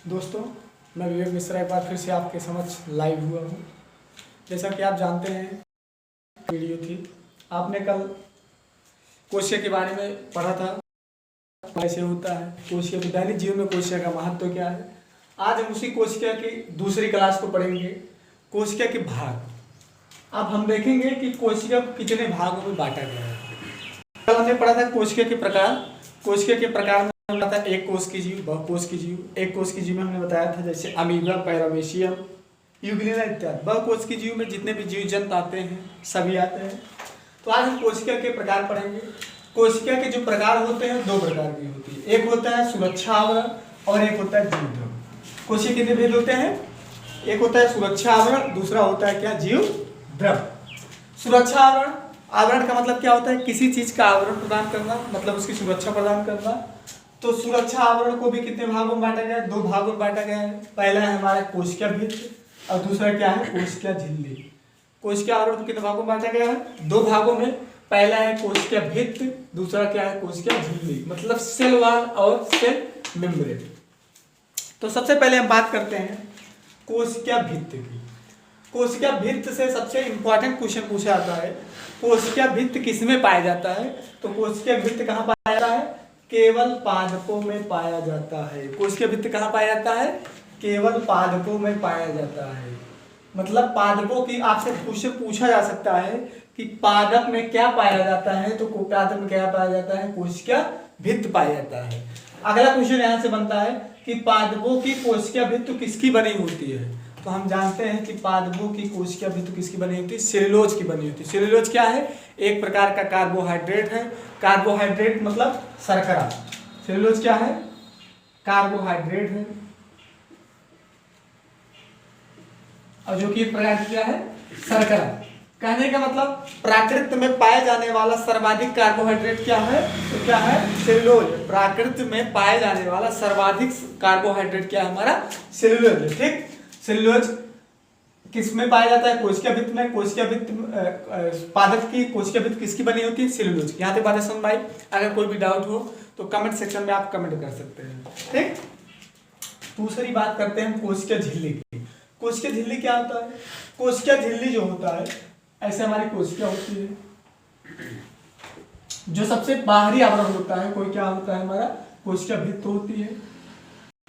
दोस्तों, मैं विवेक मिश्रा एक बार फिर से आपके समक्ष लाइव हुआ हूँ। जैसा कि आप जानते हैं, वीडियो थी, आपने कल कोशिका के बारे में पढ़ा था, कैसे होता है कोशिका, तो दैनिक जीवन में कोशिका का महत्व क्या है। आज हम उसी कोशिका की दूसरी क्लास को पढ़ेंगे, कोशिका के भाग। अब हम देखेंगे कि कोशिका को कितने भागों में बांटा गया है। कल हमने पढ़ा था कोशिका के प्रकार। कोशिका के प्रकार में था एक कोश की जीव, बहुकोश की जीव। एक कोश की जीव में हमने बताया था जैसे अमीबा, पैरामीशियम, यूग्लिना इत्यादि। बहुकोश की जीव में जितने भी जीव जंतु आते हैं सभी आते हैं। तो आज हम कोशिका के प्रकार पढ़ेंगे। कोशिका के जो प्रकार होते हैं दो प्रकार की होती है, एक होता है सुरक्षा आवरण और एक होता है जीव द्रव। कोशिका कितने भेद होते हैं? एक होता है सुरक्षा आवरण, दूसरा होता है क्या? जीव द्रव। सुरक्षा आवरण, आवरण का मतलब क्या होता है? किसी चीज का आवरण प्रदान करना, मतलब उसकी सुरक्षा प्रदान करना। तो सुरक्षा आवरण को भी कितने भागों में बांटा गया है? दो भागों में बांटा गया है। पहला है हमारा कोशिका भित्त और दूसरा क्या है? कोशिका झिल्ली। कोशिका आवरण को कितने भागों में बांटा गया है? दो भागों में। पहला है कोशिका भित्त, दूसरा क्या है? कोशिका झिल्ली, मतलब सेल वॉल और सेल मेम्ब्रेन। तो सबसे पहले हम बात करते हैं कोशिका भित्त की। कोशिका भित्त से सबसे इंपॉर्टेंट क्वेश्चन पूछा जाता है, कोशिका भित्त किसमें पाया जाता है? तो कोशिका भित्त कहाँ पाया जाता है? केवल पादपों में पाया जाता है। कोशिका भित्त कहाँ पाया जाता है? केवल पादपों में पाया जाता है। मतलब पादपों की आपसे क्वेश्चन पूछा जा सकता है कि पादप में क्या पाया जाता है, तो पादप में क्या पाया जाता है? कोशिका भित्त पाया जाता है। अगला क्वेश्चन यहाँ से बनता है कि पादपों की कोशिका भित्त किसकी बनी होती है? तो हम जानते हैं कि पादपों की कोशिका भित्त किसकी बनी होती है? सेलुलोज की बनी होती है। सेलुलोज क्या है? एक प्रकार का कार्बोहाइड्रेट है। कार्बोहाइड्रेट मतलब शर्करा। सेलुलोज क्या है? कार्बोहाइड्रेट है, और जो कि एक प्रकार की क्या है? शर्करा। कहने का मतलब प्राकृत में पाए जाने वाला सर्वाधिक कार्बोहाइड्रेट क्या है? तो क्या है? सेलुलोज। प्राकृत में पाए जाने वाला सर्वाधिक कार्बोहाइड्रेट क्या है? हमारा सेलुलोज है। ठीक, सेलुलोज किस में पाया जाता है? कोशिका भित्त में। कोशिका भित्त, पादप की कोशिका भित्त किसकी बनी होती है? सेलुलोज। यहाँ तक बातें समझ में आई? अगर कोई भी डाउट हो तो कमेंट सेक्शन में आप कमेंट कर सकते हैं। ठीक, दूसरी बात करते हैं कोशिका झिल्ली की। कोशिका झिल्ली क्या होता है? कोशिका झिल्ली जो होता है, ऐसे हमारी कोशिका होती है, जो सबसे बाहरी आवरण होता है कोई क्या होता है? हमारा कोशिका भित्त होती है।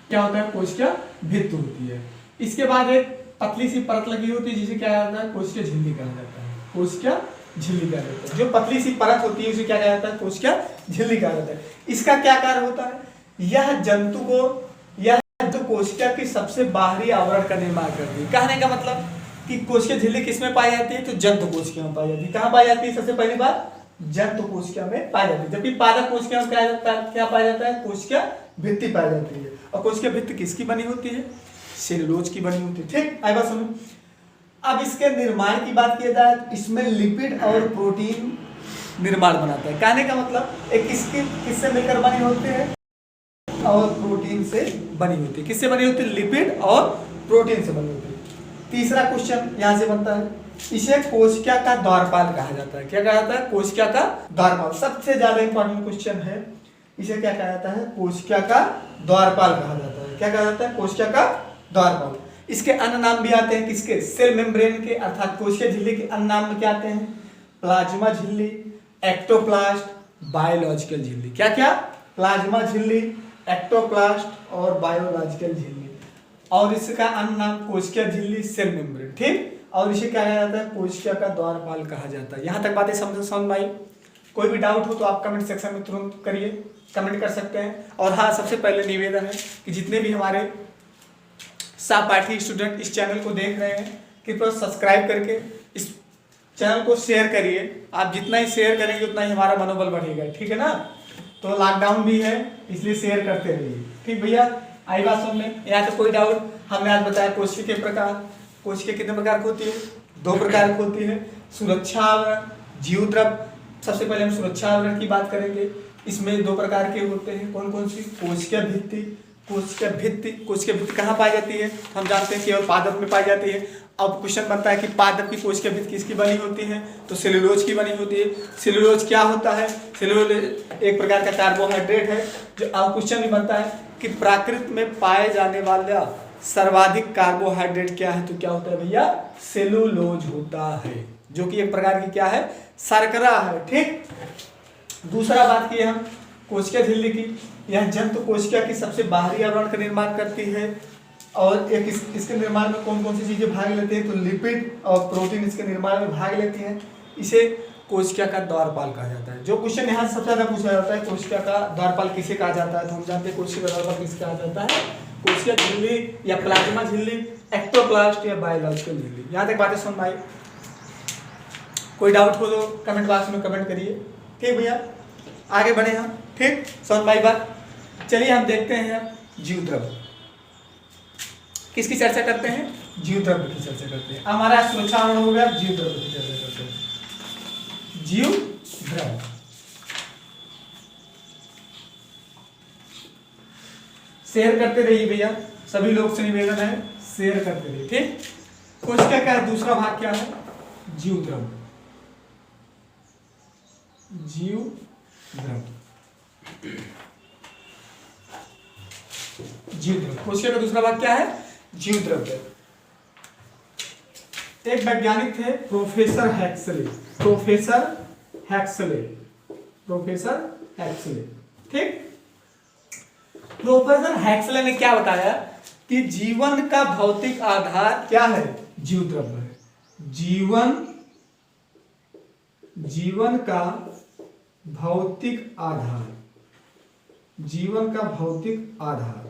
क्या होता है? कोशिका भित्त होती है। इसके बाद एक पतली सी परत लगी होती है जिसे क्या कहता है? कोशिका झिल्ली कहा जाता है। कोशिका झिल्ली कहा जाता है। जो पतली सी परत होती है उसे क्या कहा जाता है? कोशिका झिल्ली कहा जाता है। इसका क्या कार्य होता है? यह जंतु को, यह जंतु कोशिका की सबसे बाहरी आवरण का निर्माण करती है। कहने का मतलब कि कोशिका झिल्ली किसमें पाई जाती है? तो जंतु कोशिका में पाई जाती है। कहाँ पाई जाती है? सबसे पहली बात जंतु कोशिका में पाई जाती है। जबकि पादप कोशिका में क्या पाया जाता है? कोशिका भित्ति पाई जाती है। और कोशिका भित्ति किसकी बनी होती है? सेलुलोज की बनी होती है। ठीक, आई बात सुनो। अब इसके निर्माण की बात की जाए तो इसमें लिपिड और प्रोटीन निर्माण बनाता है। कहने का मतलब एक किससे मिलकर बनी होती है? और प्रोटीन से बनी होती है। किससे बनी होती है? लिपिड और प्रोटीन से बनी होती है। तीसरा क्वेश्चन यहाँ से बनता है, इसे कोशिका का द्वारपाल कहा जाता है। क्या कहा जाता है? कोशिका का द्वारपाल। सबसे ज्यादा इंपॉर्टेंट क्वेश्चन है, इसे क्या कहा जाता है? कोशिका का द्वारपाल कहा जाता है। क्या कहा जाता है? कोशिका का द्वारपाल। इसके अन्य नाम भी आते हैं किसके? सेल मेम्ब्रेन के, अर्थात कोशिका झिल्ली के अन्य नाम में क्या आते हैं? प्लाज्मा झिल्ली, एक्टोप्लास्ट, बायोलॉजिकल झिल्ली। क्या क्या? प्लाज्मा झिल्ली, एक्टोप्लास्ट और बायोलॉजिकल झिल्ली। और इसका अन्य नाम कोशिका झिल्ली, सेल मेम्ब्रेन। ठीक, और इसे क्या कहा जाता है? कोशिका का द्वारपाल कहा जाता है। यहाँ तक बातें समझ में आई? कोई भी डाउट हो तो आप कमेंट सेक्शन में तुरंत करिए, कमेंट कर सकते हैं। और हाँ, सबसे पहले निवेदन है कि जितने भी हमारे सहपाठी स्टूडेंट इस चैनल को देख रहे हैं, कृपया सब्सक्राइब करके इस चैनल को शेयर करिए। आप जितना ही शेयर करेंगे उतना ही हमारा मनोबल बढ़ेगा। ठीक है ना? तो लॉकडाउन भी है, इसलिए शेयर करते रहिए। ठीक भैया, आई बात सुन में? यहाँ तो कोई डाउट? हमने आज बताया कोशिका के प्रकार। कोशिका कितने प्रकार की होती है? दो प्रकार की होती है, सुरक्षा आवरण, जीव द्रव। सबसे पहले हम सुरक्षा आवरण की बात करेंगे। इसमें दो प्रकार के होते हैं। कौन कौन सी? कोशिका भित्ति। कोशिका भित्ति कहाँ पाई जाती है? हम जानते हैं केवल पादप में पाई जाती है। अब क्वेश्चन बनता है कि पादप की कोशिका भित्ति किसकी बनी होती है, तो सेलुलोज की बनी होती है। सेलुलोज क्या होता है, सेलुलोज एक प्रकार का कार्बोहाइड्रेट है। जो अब क्वेश्चन भी बनता है कि प्राकृत में पाए जाने वाला सर्वाधिक कार्बोहाइड्रेट क्या है, तो क्या होता है भैया, सेलुलोज होता है, जो कि एक प्रकार की क्या है, शर्करा है। ठीक, दूसरा बात की हम कोशिका झिल्ली की। यह जंतु कोशिका की सबसे बाहरी आवरण का निर्माण करती है और एक इसके निर्माण में कौन कौन सी चीजें भाग लेती हैं, तो लिपिड और प्रोटीन इसके निर्माण में भाग लेती हैं। इसे कोशिका का द्वारपाल कहा जाता है। जो क्वेश्चन यहाँ सबसे ज्यादा पूछा जाता है, कोशिका का द्वारपाल किसे कहा जाता है, तो हम जानते हैं कोशिका का द्वारपाल किसे कहा जाता है, कोशिका झिल्ली या प्लाज्मा झिल्ली, एक्टोप्लास्ट या बायोलॉजिकल झिल्ली। यहाँ तक बातें समझ आई? कोई डाउट हो तो कमेंट बॉक्स में कमेंट करिए। ठीक भैया, आगे बढ़े हम। ठीक, समझ पाई बात? चलिए हम देखते हैं जीव द्रव्य। किसकी चर्चा करते हैं, जीव द्रव्य की चर्चा करते हैं। हमारा सुरक्षा आवरण हो गया, जीव द्रव्य की चर्चा करते हैं। जीव द्रव्य शेयर करते रहिए भैया, सभी लोग से निवेदन है, शेयर करते रहिए। ठीक, कोशिका का दूसरा भाग क्या है, जीव द्रव्य। जीव द्रव्य, जीव द्रव्य, कोशिका का दूसरा भाग क्या है, जीव द्रव्य। एक वैज्ञानिक थे प्रोफेसर हैक्सले, प्रोफेसर हैक्सले, प्रोफेसर हैक्सले। ठीक, प्रोफेसर हैक्सले ने क्या बताया कि जीवन का भौतिक आधार क्या है, जीव द्रव्य है। जीवन का भौतिक आधार, जीवन का भौतिक आधार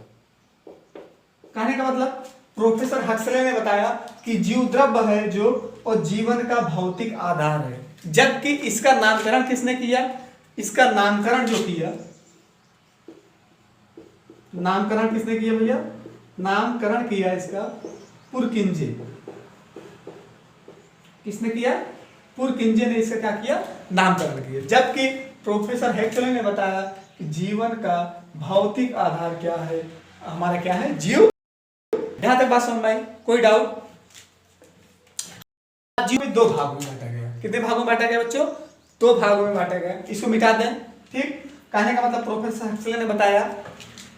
कहने का मतलब प्रोफेसर हैक्सले ने बताया कि जीव द्रव्य है जो, और जीवन का भौतिक आधार है। जबकि इसका नामकरण किसने किया, इसका नामकरण जो किया, नामकरण किसने किया भैया, नामकरण किया इसका पुरकिंजे। किसने किया, पुरकिंजे ने इसका क्या किया, नामकरण किया। जबकि प्रोफेसर हैक्सले ने बताया कि जीवन का भौतिक आधार क्या है, हमारा क्या है, जीव। यहां तक बात समझ में आई? कोई डाउट? जीव दो भागों में बांटा गया। कितने भागों में बांटा गया बच्चों, दो भागों में बांटा गया। इसको मिटा दें। ठीक, कहने का मतलब प्रोफेसर हैक्सले ने बताया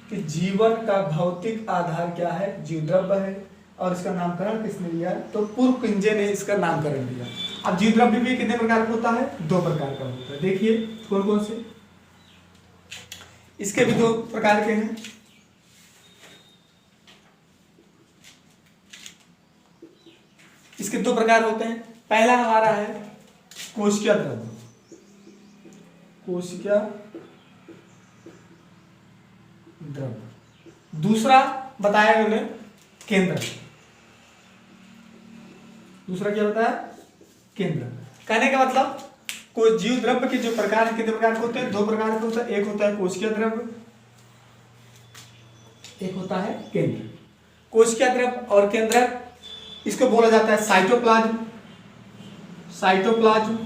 कि जीवन का भौतिक आधार क्या है, जीव द्रव्य है, और इसका नामकरण किसने दिया, तो पुरकिंजे ने इसका नामकरण दिया। अब जीव द्रव्य भी कितने प्रकार का होता है, दो प्रकार का होता है। देखिए कौन कौन से, इसके भी दो प्रकार के हैं। इसके दो प्रकार होते हैं। पहला हमारा है कोशिका द्रव्य, कोशिका द्रव्य। दूसरा बताया उन्होंने केंद्र। दूसरा क्या बताया, केंद्र। कहने का मतलब कोई जीव द्रव्य के जो प्रकार है, कितने प्रकार के होते हैं, दो प्रकार के होते हैं। एक होता है कोशिका द्रव्य, एक होता है केंद्र। कोशिका द्रव्य और केंद्र, इसको बोला जाता है साइटोप्लाज्म, साइटोप्लाज्म।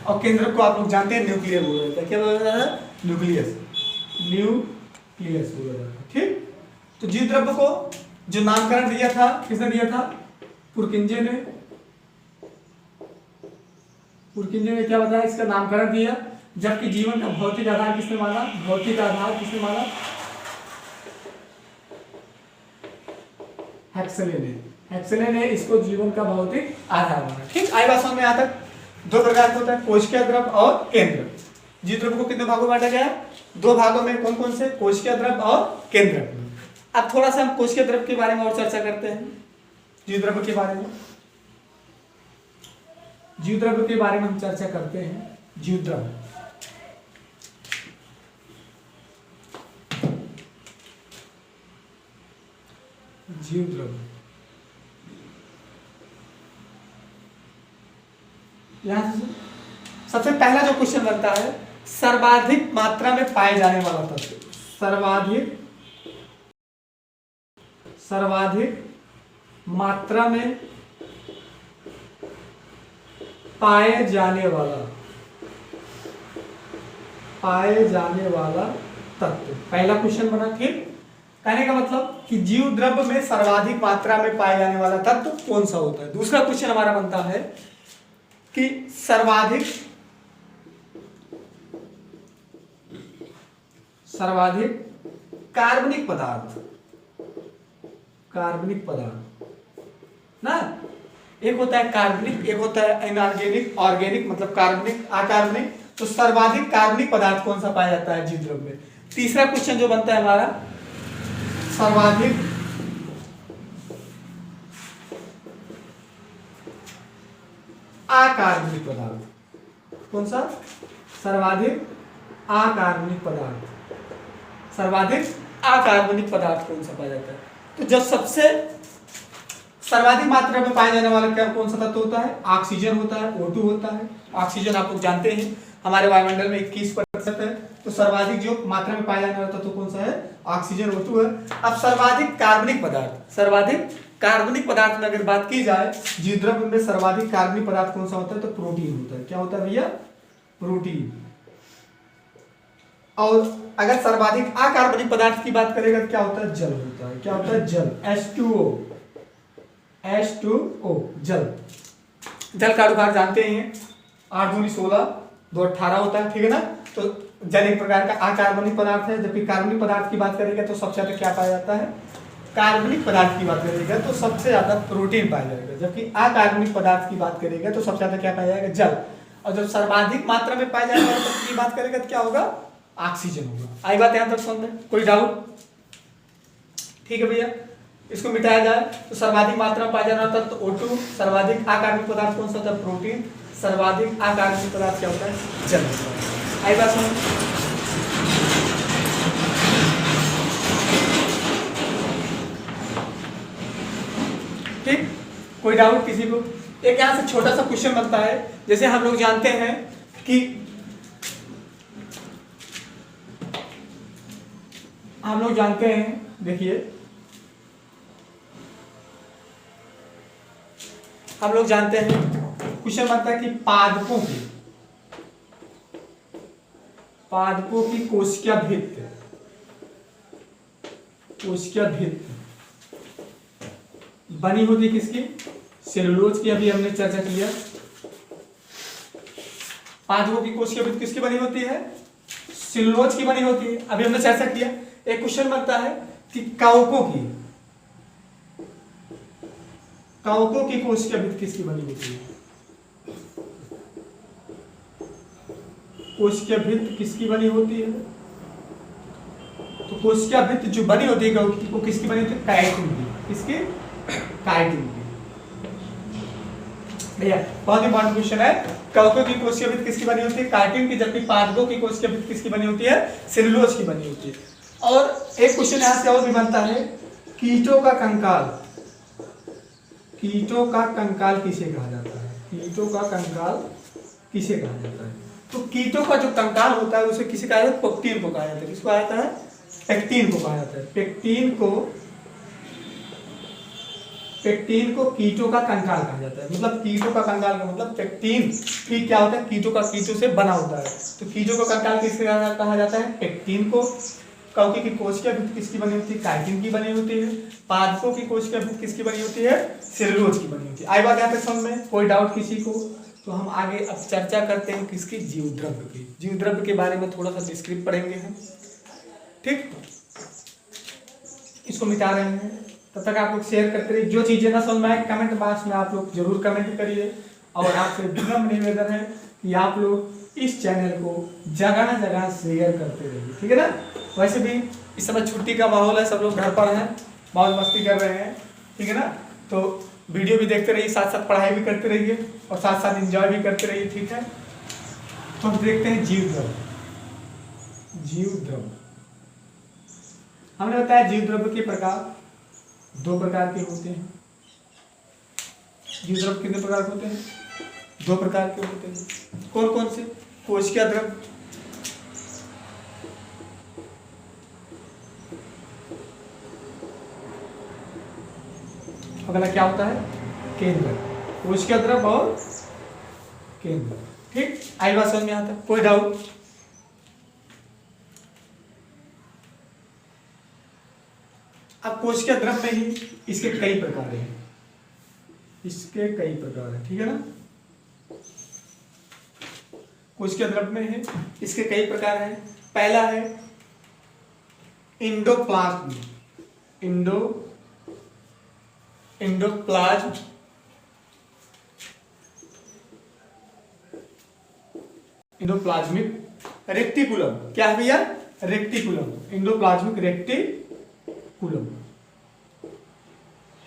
और केंद्र को आप लोग जानते हैं न्यूक्लियस बोला जाता है। क्या बोला जाता है, न्यूक्लियस, न्यूक्लियस बोला जाता है। ठीक, तो जीव द्रव्य को जो नामकरण दिया था, किसने दिया था, पुरकिंजे ने। पुरकिंजे ने क्या बताया, इसका नामकरण दिया। जबकि जीवन का भौतिक आधार किसने माना, भौतिक आधार किसने माना, हैक्सले ने। हैक्सले ने इसको जीवन का भौतिक आधार माना। ठीक, आई बात समझ में? यहाँ तक दो प्रकार के होता है, कोशिका द्रव्य और केंद्र। जीव द्रव्य को कितने भागों में बांटा गया, दो भागों में। कौन कौन से, कोशिका द्रव्य और केंद्र। अब थोड़ा सा हम कोशिका द्रव्य के बारे में और चर्चा करते हैं, जीव द्रव्य के बारे में। जीव द्रव्य के बारे में हम चर्चा करते हैं। जीव द्रव्य, जीव द्रव्य, यहां से सबसे पहला जो क्वेश्चन बनता है, सर्वाधिक मात्रा में पाए जाने वाला तत्व। सर्वाधिक मात्रा में पाए जाने वाला तत्व, पहला क्वेश्चन बना। ठीक, कहने का मतलब कि जीव द्रव्य में सर्वाधिक मात्रा में पाए जाने वाला तत्व कौन सा होता है। दूसरा क्वेश्चन हमारा बनता है कि सर्वाधिक कार्बनिक पदार्थ ना, एक होता है कार्बनिक, एक होता है इनऑर्गेनिक, ऑर्गेनिक मतलब कार्बनिक, अकार्बनिक। तो सर्वाधिक कार्बनिक पदार्थ कौन सा पाया जाता है जीव द्रव्य में। तीसरा क्वेश्चन जो बनता है हमारा, सर्वाधिक अकार्बनिक पदार्थ कौन सा, सर्वाधिक अकार्बनिक पदार्थ कौन सा पाया जाता है। तो जब सबसे सर्वाधिक मात्रा में पाए जाने वाला क्या कौन सा तत्व होता है, ऑक्सीजन होता है, O2 होता है। ऑक्सीजन आप लोग जानते हैं हमारे वायुमंडल में 21% है, तो सर्वाधिक जो मात्रा में पाया जाने वाला तत्व कौन सा है, ऑक्सीजन, O2 है। अब सर्वाधिक कार्बनिक पदार्थ में अगर बात की जाए, जीव द्रव्य में सर्वाधिक कार्बनिक पदार्थ कौन सा होता है, तो प्रोटीन होता है। क्या होता है भैया, प्रोटीन। और अगर सर्वाधिक अकार्बनिक पदार्थ की बात करेगा तो क्या होता है, जल होता है। क्या होता है, जल, H2O, जल का अनुपात जानते हैं 8 दूनी 16, 2 18 होता है, ठीक है ना। तो जल एक प्रकार का अकार्बनिक पदार्थ है। जबकि कार्बनिक पदार्थ की बात करेगा तो सबसे ज्यादा क्या पाया जाता है, कार्बनिक पदार्थ की बात करेगा तो सबसे ज्यादा प्रोटीन पाया जाएगा। जबकि अकार्बनिक पदार्थ की बात करेगा तो सबसे ज्यादा क्या पाया जाएगा, जल। और जब सर्वाधिक मात्रा में पाया जाने वाला तत्व की बात करेगा तो क्या होगा, ऑक्सीजन होगा। आई बात यहां तक समझ में, कोई डाउट, ठीक है भैया। इसको मिटाया जाए तो सर्वाधिक मात्रा में पाया जाने वाला तत्व O2, सर्वाधिक अकार्बनिक पदार्थ कौन सा होता है, प्रोटीन, सर्वाधिक अकार्बनिक पदार्थ क्या होता है, जल। आई बात समझ, ठीक, कोई डाउट किसी को। एक यहां से छोटा सा क्वेश्चन बनता है, जैसे हम लोग जानते हैं कि देखिए हम लोग जानते हैं क्वेश्चन बनता है कि पादपों की कोशिका भित्ति बनी होती है किसकी, सेलुलोज की। अभी हमने चर्चा किया, पादपों की कोशिका भित्ति किसकी बनी होती है, सेलुलोज की बनी होती है। अभी हमने चर्चा किया। एक क्वेश्चन बनता है कि कवकों की कोशिका भित्ति किसकी बनी होती है, कोशिका भित्ति किसकी बनी होती है। तो कोशिका भित्ति जो बनी होती है कवकों की, वो किसकी बनी होती है, काइटिन की। किसकी, काइटिन की। भैया बहुत इंपॉर्टेंट क्वेश्चन है, कवकों की कोशिका भित्ति किसकी बनी होती है, काइटिन की। जबकि पादपों की कोशिका भित्ति किसकी बनी होती है, सेलुलोज की बनी होती है। और एक क्वेश्चन यहां से और भी बनता है, कीटों का कंकाल किसे कहा जाता है, तो कीटों का जो कंकाल होता है उसे किसे कहा जाता है, पेक्टिन को कहा जाता है। किसको कहा जाता है, पेक्टिन को कहा जाता है। पेक्टिन को कीटों का कंकाल कहा जाता है। मतलब कीटों का कंकाल का मतलब पेक्टिन भी क्या होता है, कीटों से बना होता है। तो कीटों का कंकाल किससे कहा जाता है, पेक्टिन को। कवकों की कोशिका भित्ति किसकी बनी होती है, काइटिन की बनी होती है। पादपों की कोशिका भित्ति किसकी बनी होती है, सेलुलोज की बनी होती है। आई बात यहाँ पे समझ में, कोई डाउट किसी को। तो हम आगे अब चर्चा करते हैं किसकी, जीव द्रव्य के बारे में थोड़ा सा डिस्क्रिप्ट पढ़ेंगे हम, ठीक। इसको मिटा रहे हैं, तब तक आप लोग शेयर करते रहिए। जो चीजें ना समझ में आए कमेंट बॉक्स में आप लोग जरूर कमेंट करिए। और आपसे विनम्र निवेदन है कि आप लोग इस चैनल को जगह शेयर करते रहिए, ठीक है ना। वैसे भी इस समय छुट्टी का माहौल है, सब लोग घर पर हैं, मौज मस्ती कर रहे हैं, ठीक है ना। तो वीडियो भी देखते रहिए, साथ साथ पढ़ाई भी करते रहिए और साथ साथ एंजॉय भी करते रहिए, ठीक है। तो हम देखते हैं जीव द्रव्य। हमने बताया जीव द्रव्य के प्रकार 2 प्रकार के होते हैं। जीव द्रव्य कितने प्रकार के होते हैं, 2 प्रकार के होते हैं। कौन कौन से, कोशिका द्रव्य, अगला क्या होता है, केंद्र। कोशिका द्रव्य और केंद्र, ठीक। आई बात समझ में आता है, कोई डाउट। अब कोशिका द्रव में ही इसके कई प्रकार हैं, इसके कई प्रकार हैं, ठीक है ना। कोशिका द्रव में है इसके कई प्रकार हैं। पहला है इंडोप्लाज्म, इंडोप्लाज्म इंडोप्लाज्मिक रेक्टिकुलम। क्या है भैया? Reticulum, endoplasmic reticulum.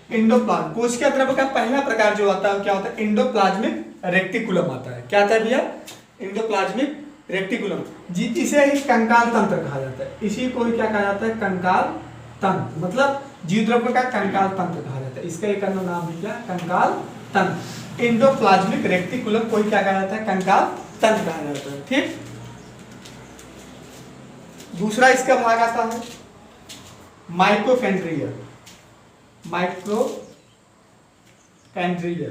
इंडोप्लाज्म कोशिका द्रव का पहला प्रकार जो आता है क्या होता है? इंडोप्लाज्मिक रेक्टिकुलम आता है। क्या आता है भैया? इंडोप्लाज्मिक रेक्टिकुलम, इसे ही कंकाल तंत्र कहा जाता है। इसी को क्या कहा जाता है? कंकाल तंत्र, मतलब जीव द्रव्य का कंकाल तंत्र कहा जाता है। इसका एक अन्य नाम है क्या? कंकाल तंत्र। इंडोप्लाज्मिक रेक्टिकुलम को क्या कहा जाता है? कंकाल तंत्र कहा जाता है, ठीक। दूसरा इसका भाग आता है माइटोकॉन्ड्रिया, माइटोकॉन्ड्रिया,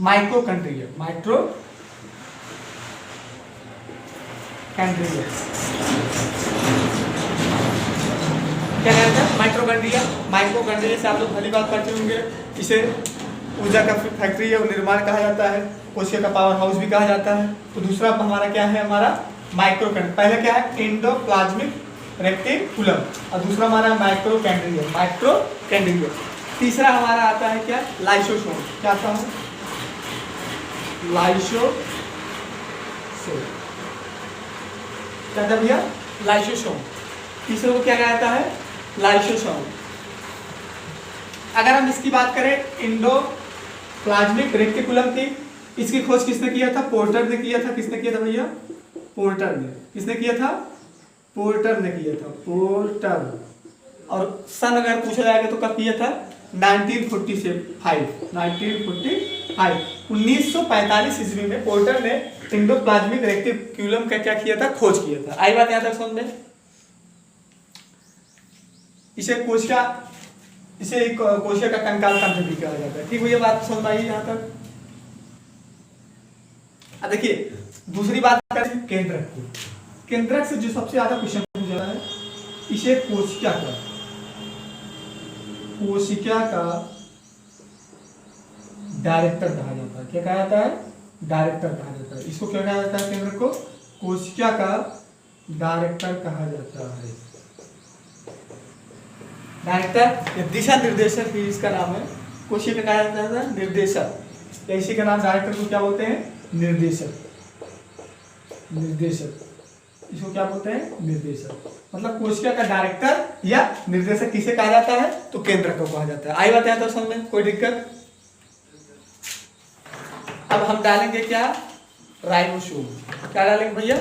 माइटोकॉन्ड्रिया, माइटोकॉन्ड्रिया क्या कहते हैं? माइटोकॉन्ड्रिया। माइटोकॉन्ड्रिया से आप लोग पहली बात पढ़ते होंगे, इसे ऊर्जा का फैक्ट्री है, निर्माण कहा जाता है, कोशिका का पावर हाउस भी कहा जाता है। तो दूसरा हमारा क्या है? हमारा माइक्रोकॉन्ड्रिया। पहले क्या है? इंडोप्लाज्मिक रेक्टिकुलम, और दूसरा हमारा माइक्रोकॉन्ड्रिया, माइक्रोकॉन्ड्रिया। तीसरा हमारा आता है क्या? लाइसोसोम। क्या आता है? लाइसोसोम। क्या था भैया? लाइसोसोम। तीसरे को क्या कहता है? लाइसोसोम। अगर हम इसकी बात करें इंडोप्लाज्मिक रेक्टिकुलम की, इसकी खोज किसने किया था? पोर्टर ने किया था। किसने किया था भैया? पोर्टर ने। किसने किया था? पोर्टर ने किया था, पोर्टर। और सन अगर पूछा जाएगा तो कब किया था? 1945, 1945 ईस्वी में पोर्टर ने इंडोप्लाज्मिक रेक्टिकुलम का क्या किया था? खोज किया था। आई बात यहाँ तक समझ में? इसे कोशिका का कंकाल तंत्र भी कहा जाता है, ठीक। भैया बात समझ आई यहाँ तक? अब देखिए दूसरी बात करें केंद्रक की। केंद्रक से जो सबसे ज्यादा क्वेश्चन पूछा है, इसे कोशिका का डायरेक्टर कहा जाता है। क्या कहा जाता है? डायरेक्टर कहा जाता है। इसको क्या कहा जाता है? केंद्रक को कोशिका का डायरेक्टर कहा जाता है। डायरेक्टर या दिशा निर्देशक भी इसका नाम है। कोशिका का कहा जाता है निर्देशक, या इसी का नाम डायरेक्टर को क्या बोलते हैं? निर्देशक। निर्देशक, इसको क्या बोलते हैं? निर्देशक। मतलब कोशिका का डायरेक्टर या निर्देशक किसे कहा जाता है? तो केंद्रक को कहा जाता है। आई बात है तो समझ में? कोई दिक्कत? अब हम डालेंगे क्या? राइबोसोम। क्या डालेंगे भैया?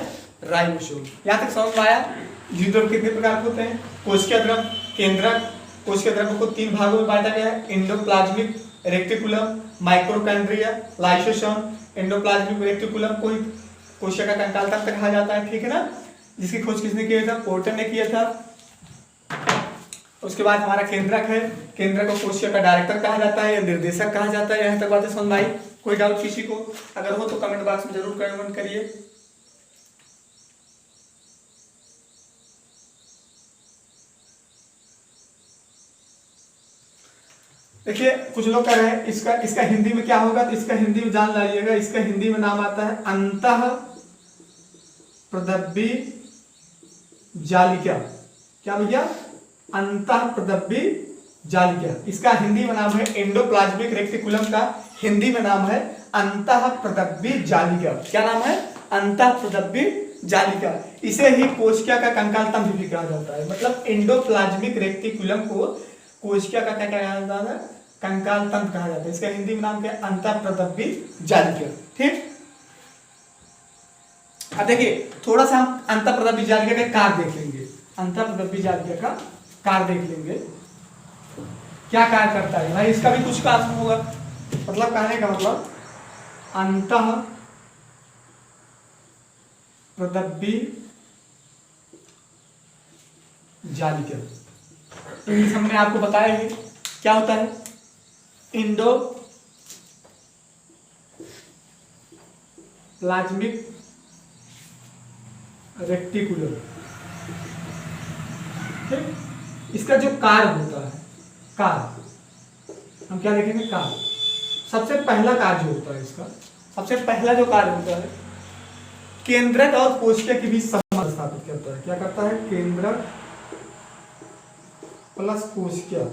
राइबोसोम। यहाँ तक समझ में आया? जीव द्रव कितने प्रकार के होते हैं? कोशिका द्रव, केंद्रक। कोशिका द्रव को 3 भागों में बांटा गया है, endoplasmic reticulum, माइक्रोकॉन्ड्रिया, lysosome. Endoplasmic reticulum को कोशिका का कंकाल तंत्र कहा जाता है, ठीक है ना, जिसकी खोज किसने किया था? पोर्टर ने किया था। उसके बाद हमारा केंद्रक है। केंद्रक को कोशिका का डायरेक्टर कहा जाता है या निर्देशक कहा जाता है। यहाँ तक बातें समझ में आई? कोई डाउट किसी को अगर हो तो कमेंट बॉक्स में जरूर कमेंट करिए। देखिए कुछ लोग कह रहे हैं इसका हिंदी में क्या होगा, तो इसका हिंदी में जान लाइएगा। इसका हिंदी में नाम आता है अंतः प्रदब्बी जालिका। क्या भैया? अंतः प्रदब्बी जालिका। इसका हिंदी में नाम है एंडोप्लाज्मिक रेक्टिकुलम का हिंदी में नाम है अंतः प्रदब्बी जालिका। क्या नाम है? अंतः प्रदब्बी जालिका। इसे ही कोशिका का कंकाल तंत्र भी कहा जाता है। मतलब एंडोप्लाज्मिक रेक्टिकुलम को कोशिका का क्या कहा जाता है? कंकाल तंत्र कहा जाता है। इसका हिंदी में नाम क्या है? अंतः प्रदब्बी जालिका, ठीक। अब देखिए थोड़ा सा हम अंतः प्रदब्बी जालिका का कार्य देख लेंगे। अंतः प्रदब्बी जालिका का कार्य देख लेंगे, क्या कार्य करता है भाई। इसका भी कुछ काम होगा, मतलब कहने का मतलब अंतः प्रदब्बी जालिका इंग्लिश हमने आपको बताया है क्या होता है। इंडो प्लाज्मिक रेक्टिकुलम, ठीक। इसका जो कार्य होता है, कार्य हम क्या देखेंगे, कार्य। सबसे पहला कार्य जो होता है इसका, सबसे पहला जो कार्य होता है, केंद्रक और कोशिका के बीच संबंध स्थापित करता है। क्या करता है, केंद्रक प्लस कोशिका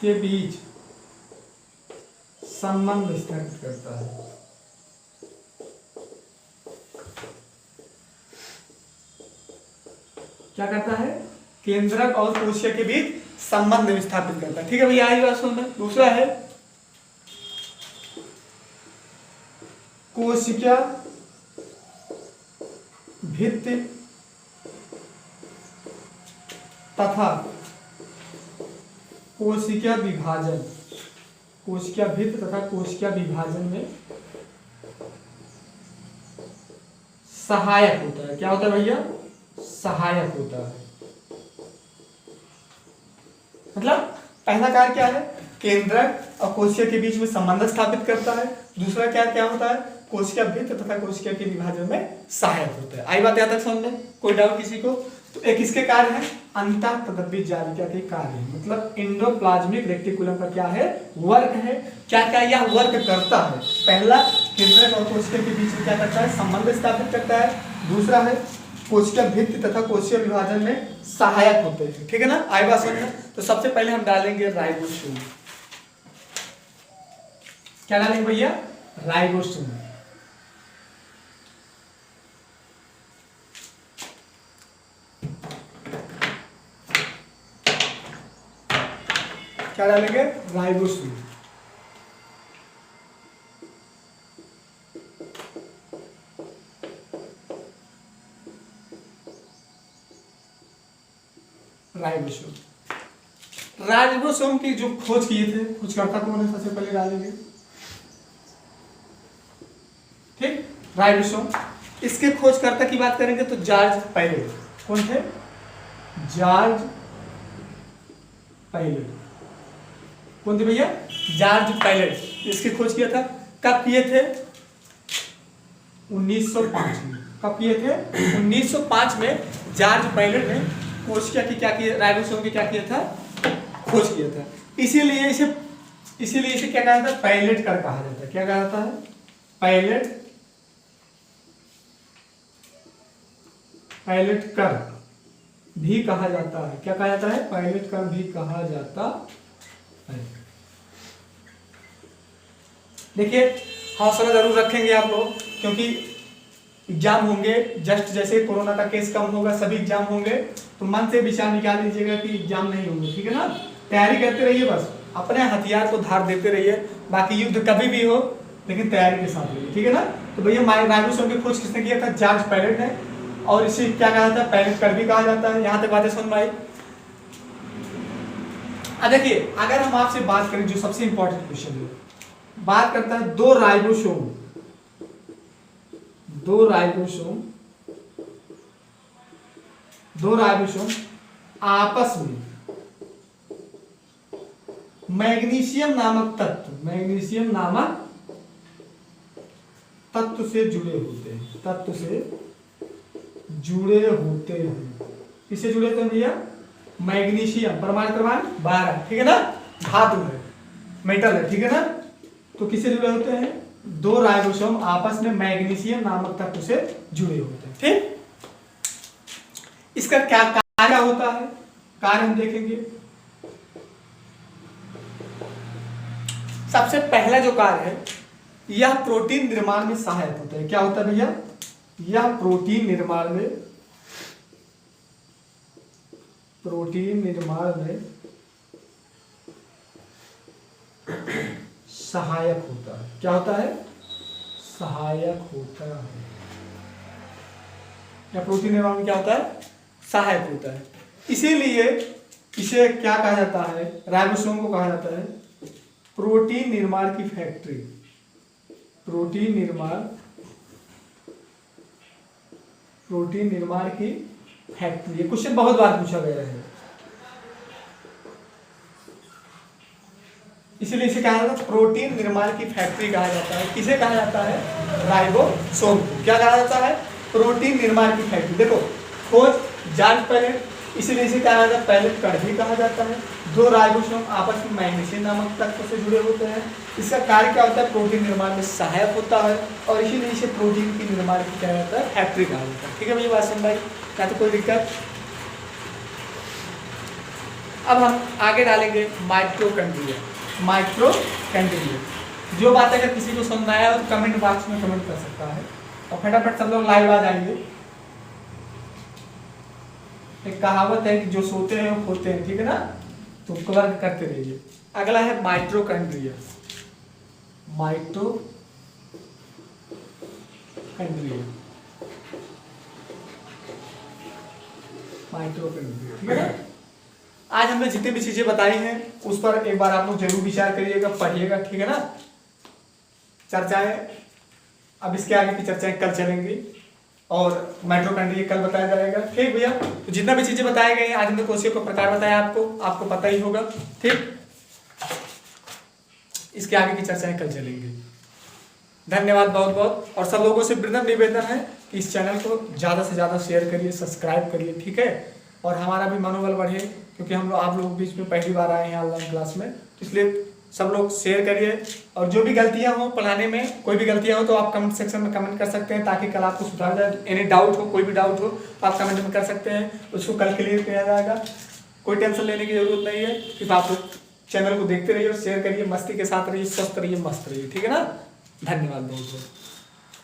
के बीच संबंध स्थापित करता है। क्या करता है, केंद्रक और कोशिका के बीच संबंध स्थापित करता है। ठीक है भैया, आई बात सुन। दूसरा है कोशिका भित्ति तथा कोशिका विभाजन, कोशिका भित्ति तथा कोशिका विभाजन में सहायक होता है। क्या होता है भैया, सहायक होता है। मतलब पहला कार्य क्या है, केंद्रक और कोशिका के बीच में संबंध स्थापित करता है। दूसरा क्या क्या होता है, कोशिका भित्ति तथा कोशिका के विभाजन में सहायक होता है। आई बात यहाँ तक समझ में, कोई डाउट किसी को? तो एक इसके कार्य है, अंतःतद्धित जालिका के कार्य, मतलब एंडोप्लाज्मिक रेटिकुलम का क्या है, वर्क है। क्या क्या यह वर्क करता है? पहला, केंद्रक और कोशिका के बीच में क्या करता है, संबंध स्थापित करता है। दूसरा है कोशिका भित्ति तथा कोशिका विभाजन में सहायक होते हैं। ठीक है ना, आई बात समझ में। तो सबसे पहले हम डालेंगे राइबोसोम। क्या डालेंगे भैया, राइबोसोम। क्या डालेंगे, राइबोसोम। राइबोसोम, राइबोसोम की जो खोज किए थे, खोजकर्ता कौन है, सबसे पहले डालेंगे। ठीक, राइबोसोम। इसके खोजकर्ता की बात करेंगे तो जॉर्ज पायलेट। कौन थे, जॉर्ज पायलेट। कौन थे भैया, जॉर्ज पायलेट। इसकी खोज किया था, कब किए थे, 1905 में। कब किए थे, 1905 में जॉर्ज पायलेट ने कोशिका की क्या किया, राइबोसोम की क्या किया था, खोज किया था। इसीलिए इसे क्या कहा जाता है, पायलेट कर कहा जाता है। क्या कहा जाता है, पायलेट कर भी कहा जाता है। क्या कहा जाता है, पायलेट कर भी कहा जाता है। देखिए हौसला जरूर रखेंगे आप लोग, क्योंकि एग्जाम होंगे, जस्ट जैसे कोरोना का केस कम होगा सभी एग्जाम होंगे, तो मन से विचार निकाल लीजिएगा कि एग्जाम नहीं होंगे। ठीक है ना, तैयारी करते रहिए, बस अपने हथियार को धार देते रहिए। बाकी युद्ध कभी भी हो, लेकिन तैयारी के साथ रहिए। ठीक है ना। तो भैया राइबोसोम की खोज किसने किया था, जॉर्ज पायलेट ने, और इसे क्या कहा जाता है, पायलेट कर भी कहा जाता है। यहाँ तक बातें समझ में आई। अब देखिए, अगर हम आपसे बात करें, जो सबसे इंपॉर्टेंट क्वेश्चन है, बात करता है दो राइबोसोम आपस में मैग्नीशियम नामक तत्व से जुड़े होते हैं। किससे जुड़े होते हैं भैया, मैग्नीशियम, परमाणु क्रमांक 12। ठीक है ना, धातु है, मेटल है। ठीक है ना, तो किससे जुड़े होते हैं, दो राइबोसोम आपस में मैग्नीशियम नामक तत्व से जुड़े होते हैं। ठीक, इसका क्या कार्य होता है, कार्य हम देखेंगे। सबसे पहला जो कार्य है, यह प्रोटीन निर्माण में सहायक होता है। क्या होता है भैया, यह प्रोटीन निर्माण में सहायक होता है। क्या होता है, सहायक होता है। या प्रोटीन निर्माण में क्या होता है, सहायक होता है। इसीलिए इसे क्या कहा जाता है, राइबोसोम को कहा जाता है प्रोटीन निर्माण की फैक्ट्री। प्रोटीन निर्माण की फैक्ट्री। ये क्वेश्चन बहुत बार पूछा गया है, इसीलिए इसे कहा जाता है प्रोटीन निर्माण की फैक्ट्री कहा जाता है। किसे कहा जाता है, राइबोसोम को। क्या कहा जाता है, प्रोटीन निर्माण की फैक्ट्री। देखो खोज जांच पैलेट, इसीलिए इसे क्या कहा जाता है, पैलेट कण भी कहा जाता है। दो राइबोसोम आपस में मैग्नीशियम नामक तत्व से जुड़े होते हैं। इसका कार्य क्या होता है, प्रोटीन निर्माण में सहायक होता है और इसीलिए इसे प्रोटीन के निर्माण की क्या जाता है, फैक्ट्री कहा जाता है। ठीक है भैया, बात समझ भाई, क्या तो कोई दिक्कत। अब हम आगे डालेंगे माइटोकॉन्ड्रिया। माइटोकॉन्ड्रिया जो बात अगर किसी को समझ आया हो तो कमेंट बॉक्स में कमेंट कर सकता है और फटाफट सब लोग लाइव आ जाएंगे। एक कहावत है कि जो सोते हैं वो खोते हैं, ठीक है ना, तो वर्क करते रहिए। अगला है माइटोकॉन्ड्रिया। माइटोकॉन्ड्रिया, माइटोकॉन्ड्रिया, ठीक है ना। आज हमने जितनी भी चीजें बताई हैं उस पर एक बार आप लोग जरूर विचार करिएगा, पढ़िएगा, ठीक है ना। चर्चाएं, अब इसके आगे की चर्चाएं कल चलेंगी और माइटोकॉन्ड्रिया कल बताया जाएगा। ठीक भैया, तो जितना भी चीजें बताए गए आज हमने कोशियों का प्रकार बताया आपको पता ही होगा। ठीक, इसके आगे की चर्चाएं कल चलेंगी। धन्यवाद बहुत बहुत। और सब लोगों से विनम्र निवेदन है कि इस चैनल को ज़्यादा से ज़्यादा शेयर करिए, सब्सक्राइब करिए, ठीक है। और हमारा भी मनोबल बढ़े, क्योंकि हम लोग आप लोगों के बीच में पहली बार आए हैं ऑनलाइन क्लास में, इसलिए सब लोग शेयर करिए। और जो भी गलतियां हो पढ़ाने में, कोई भी गलतियां हो तो आप कमेंट सेक्शन में कमेंट कर सकते हैं, ताकि कल आपको सुधार जाए। एनी डाउट हो, कोई भी डाउट हो तो आप कमेंट में कर सकते हैं, उसको कल क्लियर किया जाएगा। कोई टेंशन लेने की जरूरत नहीं है, सिर्फ आप लोग चैनल को देखते रहिए और शेयर करिए, मस्ती के साथ रहिए, स्वस्थ रहिए, मस्त रहिए, ठीक है ना। धन्यवाद बहुत बहुत।